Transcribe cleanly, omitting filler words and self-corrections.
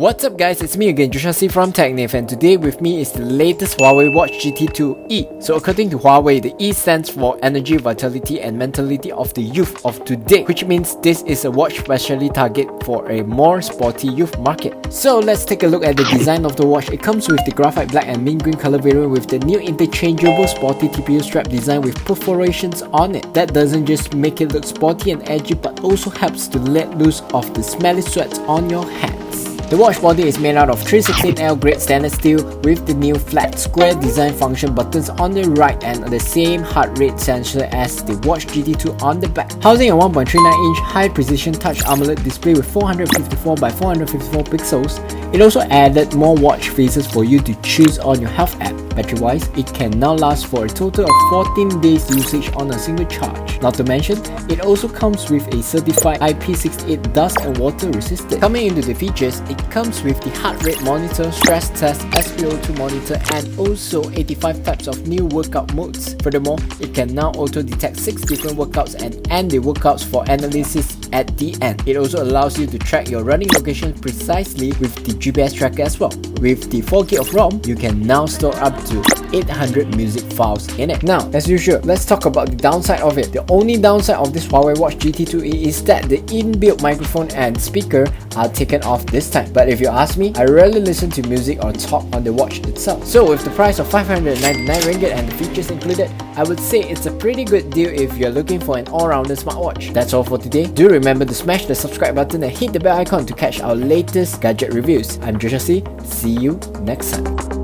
What's up guys, it's me again, Joshua C from TechNav, and today with me is the latest HUAWEI Watch GT2e. So according to HUAWEI, the E stands for energy, vitality and mentality of the youth of today, which means this is a watch specially targeted for a more sporty youth market. So let's take a look at the design of the watch. It comes with the graphite black and mint green color variant with the new interchangeable sporty TPU strap design with perforations on it. That doesn't just make it look sporty and edgy, but also helps to let loose of the smelly sweats on your hands. The watch body is made out of 316L grade stainless steel with the new flat square design function buttons on the right and the same heart rate sensor as the Watch GT2 on the back. Housing a 1.39-inch high precision touch AMOLED display with 454 by 454 pixels. It also added more watch faces for you to choose on your health app. Battery wise, it can now last for a total of 14 days usage on a single charge. Not to mention, it also comes with a certified IP68 dust and water resistant. Coming into the features, it comes with the heart rate monitor, stress test, SpO2 monitor, and also 85 types of new workout modes. Furthermore, it can now auto detect 6 different workouts and end the workouts for analysis at the end. It also allows you to track your running location precisely with the GPS tracker as well. With the 4GB of ROM, you can now store up to 800 music files in it. Now, as usual, let's talk about the downside of it. The only downside of this HUAWEI Watch GT2e is that the inbuilt microphone and speaker are taken off this time. But if you ask me, I rarely listen to music or talk on the watch itself. So with the price of 599 ringgit and the features included, I would say it's a pretty good deal if you're looking for an all-rounder smartwatch. That's all for today. Do remember to smash the subscribe button and hit the bell icon to catch our latest gadget reviews. I'm Joshua C. See you next time.